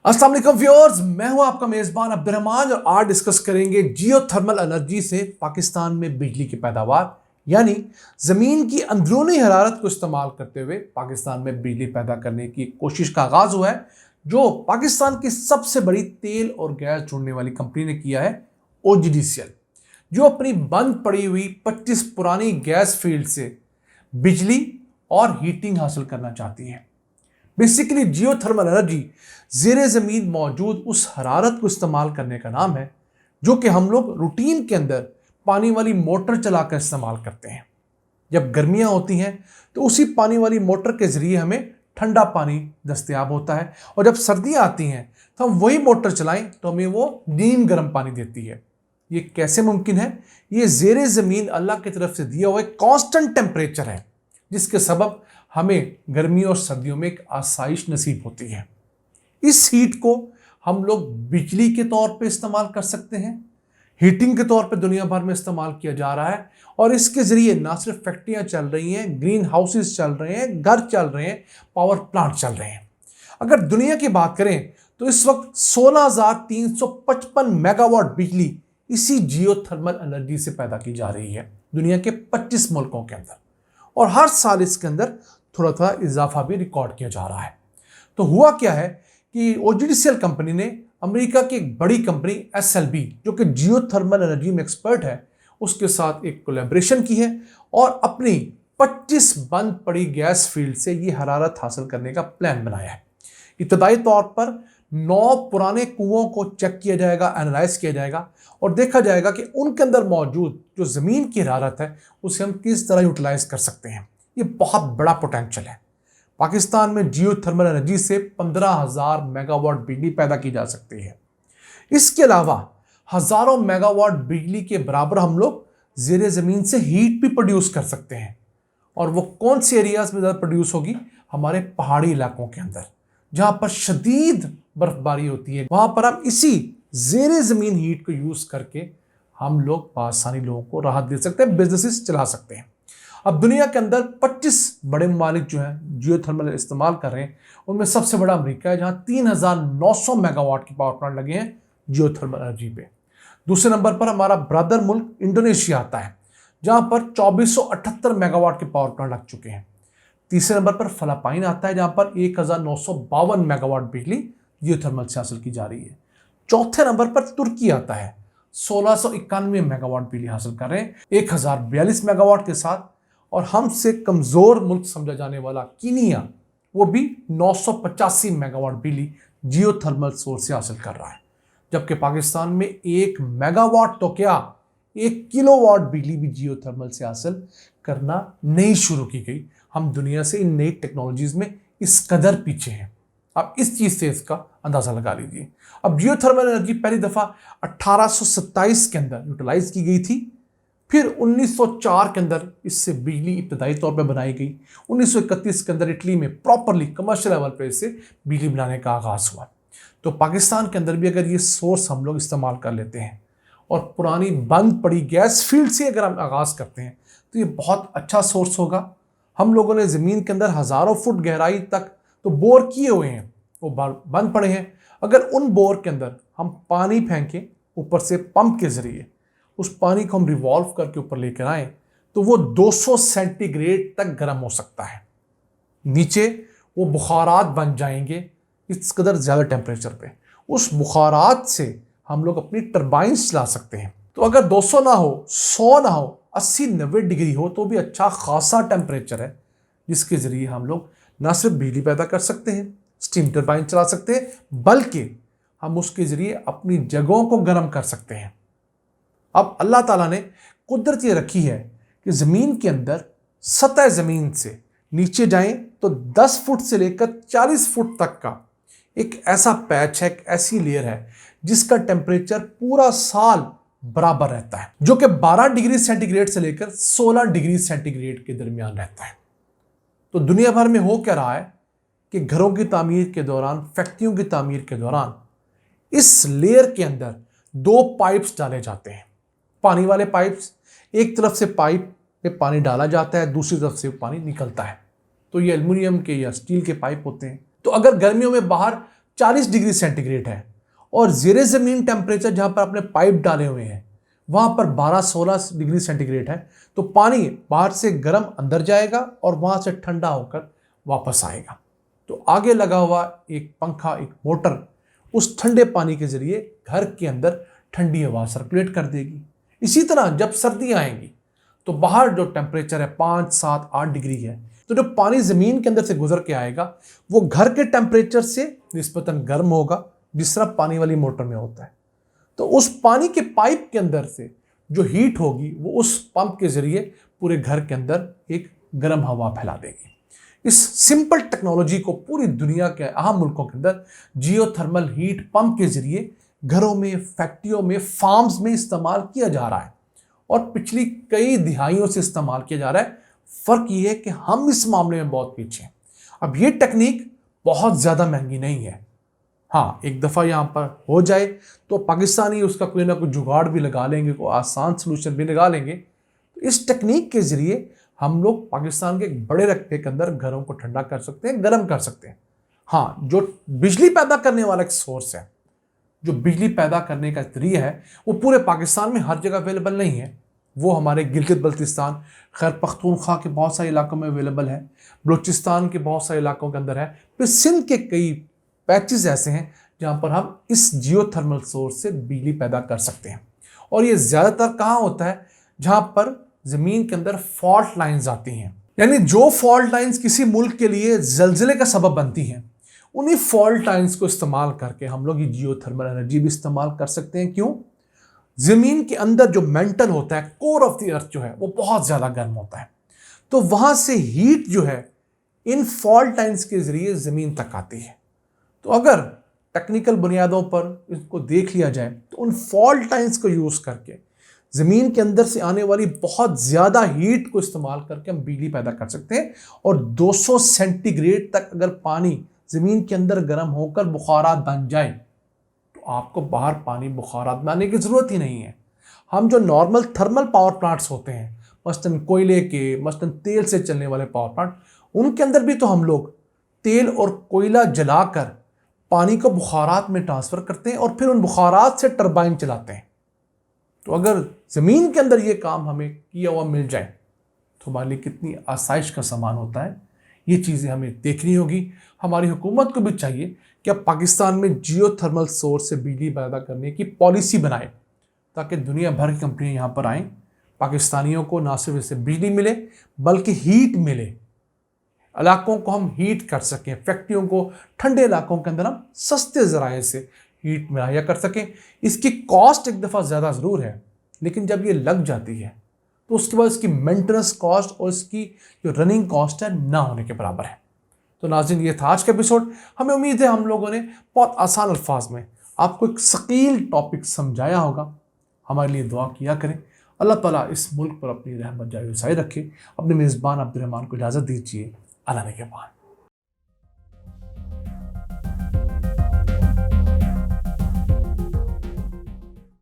अस्सलाम वालेकुम व्यूअर्स, मैं हूं आपका मेजबान अब्दुर्रहमान और आज डिस्कस करेंगे जियोथर्मल एनर्जी से पाकिस्तान में बिजली की पैदावार यानी जमीन की अंदरूनी हरारत को इस्तेमाल करते हुए पाकिस्तान में बिजली पैदा करने की कोशिश का आगाज हुआ है, जो पाकिस्तान की सबसे बड़ी तेल और गैस जोड़ने वाली कंपनी ने किया है, OGDCL, जो अपनी बंद पड़ी हुई 25 पुरानी गैस फील्ड से बिजली और हीटिंग हासिल करना चाहती है। बेसिकली जियोथर्मल एनर्जी ज़ेरे ज़मीन मौजूद उस हरारत को इस्तेमाल करने का नाम है जो कि हम लोग रूटीन के अंदर पानी वाली मोटर चलाकर इस्तेमाल करते हैं। जब गर्मियां होती हैं तो उसी पानी वाली मोटर के ज़रिए हमें ठंडा पानी दस्तयाब होता है, और जब सर्दियां आती हैं तो हम वही मोटर चलाएं तो हमें वो नीम गर्म पानी देती है। ये कैसे मुमकिन है? ये ज़ेरे ज़मीन अल्लाह की तरफ से दिया हुआ एक कांस्टेंट टेम्परेचर है, जिसके सबब हमें गर्मियों और सर्दियों में एक आसाइश नसीब होती है। इस हीट को हम लोग बिजली के तौर पे इस्तेमाल कर सकते हैं, हीटिंग के तौर पे दुनिया भर में इस्तेमाल किया जा रहा है, और इसके ज़रिए ना सिर्फ फैक्ट्रियाँ चल रही हैं, ग्रीन हाउसेस चल रहे हैं, घर चल रहे हैं, पावर प्लांट चल रहे हैं। अगर दुनिया की बात करें तो इस वक्त 16,355 मेगावाट बिजली इसी जियोथर्मल एनर्जी से पैदा की जा रही है दुनिया के 25 मुल्कों के अंदर, और हर साल इसके अंदर थोड़ा थोड़ा इजाफा भी रिकॉर्ड किया जा रहा है। तो हुआ क्या है कि OGDCL कंपनी ने अमेरिका की एक बड़ी कंपनी SLB, जो कि जियोथर्मल एनर्जी में एक्सपर्ट है, उसके साथ एक कोलैबोरेशन की है और अपनी 25 बंद पड़ी गैस फील्ड से ये हरारत हासिल करने का प्लान बनाया है। इब्तदाई तौर पर 9 पुराने कुओं को चेक किया जाएगा, एनालाइज किया जाएगा और देखा जाएगा कि उनके अंदर मौजूद जो ज़मीन की हरारत है उसे हम किस तरह यूटिलाइज कर सकते हैं। ये बहुत बड़ा पोटेंशियल है। पाकिस्तान में जियोथर्मल एनर्जी से 15,000 मेगावाट बिजली पैदा की जा सकती है। इसके अलावा हज़ारों मेगावाट बिजली के बराबर हम लोग ज़ेरे ज़मीन से हीट भी प्रोड्यूस कर सकते हैं, और वो कौन से एरियाज में ज़्यादा प्रोड्यूस होगी? हमारे पहाड़ी इलाकों के अंदर, जहाँ पर शदीद बर्फबारी होती है। वहाँ पर हम इसी ज़ेरे ज़मीन हीट को यूज़ करके हम लोग आसानी लोगों को राहत दे सकते हैं, बिजनेसेस चला सकते हैं। अब दुनिया के अंदर 25 बड़े ममालिक जो हैं जियोथर्मल इस्तेमाल कर रहे हैं, उनमें सबसे बड़ा अमेरिका है, जहाँ 3,900 मेगावाट की पावर प्लांट लगे हैं जियोथर्मल एनर्जी पे। दूसरे नंबर पर हमारा ब्रदर मुल्क इंडोनेशिया आता है, जहाँ पर 2478 मेगावाट के पावर प्लांट लग चुके हैं। तीसरे नंबर पर फिलिपाइन आता है, जहाँ पर 1952 मेगावाट बिजली जियोथर्मल से हासिल की जा रही है। चौथे नंबर पर तुर्की आता है, 1691 मेगावाट बिजली हासिल कर रहे हैं 1042 मेगावाट के साथ, और हमसे कमज़ोर मुल्क समझा जाने वाला कीनिया, वो भी 985 मेगावाट बिजली जियोथर्मल सोर्स से हासिल कर रहा है। जबकि पाकिस्तान में 1 मेगावाट तो क्या 1 किलोवाट बिजली भी जियोथर्मल से हासिल करना नहीं शुरू की गई। हम दुनिया से इन नई टेक्नोलॉजीज़ में इस कदर पीछे हैं। आप इस चीज़ से इसका अंदाज़ा लगा लीजिए। अब जियोथर्मल एनर्जी पहली दफ़ा 1827 के अंदर यूटिलाइज की गई थी, फिर 1904 के अंदर इससे बिजली इब्तदाई तौर पर बनाई गई। 1931 के अंदर इटली में प्रॉपरली कमर्शियल लेवल पे इससे बिजली बनाने का आगाज़ हुआ। तो पाकिस्तान के अंदर भी अगर ये सोर्स हम लोग इस्तेमाल कर लेते हैं और पुरानी बंद पड़ी गैस फील्ड से अगर हम आगाज़ करते हैं तो ये बहुत अच्छा सोर्स होगा। हम लोगों ने ज़मीन के अंदर हज़ारों फुट गहराई तक तो बोर किए हुए हैं, वो बंद पड़े हैं। अगर उन बोर के अंदर हम पानी फेंकें ऊपर से पंप के ज़रिए, उस पानी को हम रिवॉल्व करके ऊपर लेकर आए तो वो 200 सेंटीग्रेड तक गर्म हो सकता है। नीचे वो बुखारात बन जाएंगे इस कदर ज़्यादा टेम्परेचर पे। उस बुखारात से हम लोग अपनी टरबाइंस चला सकते हैं। तो अगर 200 ना हो, 100 ना हो, 80-90 डिग्री हो तो भी अच्छा खासा टेम्परेचर है, जिसके ज़रिए हम लोग ना सिर्फ बिजली पैदा कर सकते हैं, स्टीम टरबाइन चला सकते हैं, बल्कि हम उसके ज़रिए अपनी जगहों को गर्म कर सकते हैं। अब अल्लाह ताला ने कुदरत ये रखी है कि ज़मीन के अंदर सतह ज़मीन से नीचे जाएं तो 10 फुट से लेकर 40 फुट तक का एक ऐसा पैच है, एक ऐसी लेयर है जिसका टेम्परेचर पूरा साल बराबर रहता है, जो कि 12 डिग्री सेंटीग्रेड से लेकर 16 डिग्री सेंटीग्रेड के दरमियान रहता है। तो दुनिया भर में हो क्या रहा है कि घरों की तामीर के दौरान, फैक्ट्रियों की तामीर के दौरान इस लेयर के अंदर 2 पाइप्स डाले जाते हैं, पानी वाले पाइप्स। एक तरफ से पाइप में पानी डाला जाता है, दूसरी तरफ से पानी निकलता है। तो ये एल्युमिनियम के या स्टील के पाइप होते हैं। तो अगर गर्मियों में बाहर 40 डिग्री सेंटीग्रेड है और ज़ेरे ज़मीन टेम्परेचर जहाँ पर आपने पाइप डाले हुए हैं वहाँ पर 12-16 डिग्री सेंटीग्रेड है, तो पानी बाहर से गर्म अंदर जाएगा और वहाँ से ठंडा होकर वापस आएगा। तो आगे लगा हुआ एक पंखा, एक मोटर उस ठंडे पानी के ज़रिए घर के अंदर ठंडी हवा सर्कुलेट कर देगी। इसी तरह जब सर्दियाँ आएंगी तो बाहर जो टेम्परेचर है 5, 7, 8 डिग्री है, तो जो पानी ज़मीन के अंदर से गुजर के आएगा वो घर के टेम्परेचर से निस्बतन गर्म होगा, जिस तरह पानी वाली मोटर में होता है। तो उस पानी के पाइप के अंदर से जो हीट होगी वो उस पंप के ज़रिए पूरे घर के अंदर एक गर्म हवा फैला देगी। इस सिंपल टेक्नोलॉजी को पूरी दुनिया के अहम मुल्कों के अंदर जियोथर्मल हीट पंप के ज़रिए घरों में, फैक्ट्रियों में, फार्म्स में इस्तेमाल किया जा रहा है और पिछली कई दिहाइयों से इस्तेमाल किया जा रहा है। फ़र्क ये है कि हम इस मामले में बहुत पीछे हैं। अब ये टेक्निक बहुत ज़्यादा महंगी नहीं है। हाँ, एक दफ़ा यहाँ पर हो जाए तो पाकिस्तानी उसका कोई ना कोई जुगाड़ भी लगा लेंगे, कोई आसान सलूशन भी लगा लेंगे। तो इस टेक्निक के ज़रिए हम लोग पाकिस्तान के एक बड़े रकबे के अंदर घरों को ठंडा कर सकते हैं, गर्म कर सकते हैं। हाँ, जो बिजली पैदा करने वाला एक सोर्स है, जो बिजली पैदा करने का जरिया है, वो पूरे पाकिस्तान में हर जगह अवेलेबल नहीं है। वो हमारे गिलगित बल्तिस्तान, खैर पख्तूनख्वा के बहुत सारे इलाकों में अवेलेबल है, बलूचिस्तान के बहुत सारे इलाकों के अंदर है, फिर सिंध के कई पैचेस ऐसे हैं जहाँ पर हम इस जियोथर्मल सोर्स से बिजली पैदा कर सकते हैं। और ये ज़्यादातर कहाँ होता है? जहाँ पर ज़मीन के अंदर फॉल्ट लाइंस आती हैं, यानी जो फॉल्ट लाइंस किसी मुल्क के लिए ज़लज़ले का सबब बनती हैं, उन्हीं फॉल्ट लाइंस को इस्तेमाल करके हम लोग ये जियोथर्मल एनर्जी भी इस्तेमाल कर सकते हैं। क्यों? ज़मीन के अंदर जो मेंटल होता है, कोर ऑफ द अर्थ जो है, वो बहुत ज़्यादा गर्म होता है। तो वहाँ से हीट जो है इन फॉल्ट लाइंस के ज़रिए ज़मीन तक आती है। तो अगर टेक्निकल बुनियादों पर इसको देख लिया जाए तो उन फॉल्ट लाइंस को यूज़ करके ज़मीन के अंदर से आने वाली बहुत ज़्यादा हीट को इस्तेमाल करके हम बिजली पैदा कर सकते हैं। और 200 सेंटीग्रेड तक अगर पानी ज़मीन के अंदर गर्म होकर बुखारात बन जाए तो आपको बाहर पानी बुखारात बनाने की ज़रूरत ही नहीं है। हम जो नॉर्मल थर्मल पावर प्लांट्स होते हैं, मसलन कोयले के, मसलन तेल से चलने वाले पावर प्लांट, उनके अंदर भी तो हम लोग तेल और कोयला जलाकर पानी को बुखारात में ट्रांसफ़र करते हैं और फिर उन बुखारात से टरबाइन चलाते हैं। तो अगर ज़मीन के अंदर ये काम हमें किया हुआ मिल जाए तो हमारे लिए कितनी आसाइश का सामान होता है। ये चीज़ें हमें देखनी होगी। हमारी हुकूमत को भी चाहिए कि अब पाकिस्तान में जियोथर्मल सोर्स से बिजली पैदा करने की पॉलिसी बनाए ताकि दुनिया भर की कंपनियाँ यहाँ पर आएँ, पाकिस्तानियों को ना सिर्फ इससे बिजली मिले बल्कि हीट मिले, इलाकों को हम हीट कर सकें, फैक्ट्रियों को ठंडे इलाकों के अंदर हम सस्ते ज़राए से हीट मुहैया कर सकें। इसकी कॉस्ट एक दफ़ा ज़्यादा ज़रूर है, लेकिन जब ये लग जाती है तो उसके बाद इसकी मेंटेनेंस कॉस्ट और इसकी जो रनिंग कॉस्ट है ना होने के बराबर है। तो नाज़रीन, ये था आज का एपिसोड। हमें उम्मीद है हम लोगों ने बहुत आसान अल्फाज में आपको एक सकील टॉपिक समझाया होगा। हमारे लिए दुआ किया करें। अल्लाह ताला इस मुल्क पर अपनी रहमत जारी रखे। अपने मेज़बान अब्दुर्रहमान को इजाज़त दीजिए। अल्लाह ने के बाद।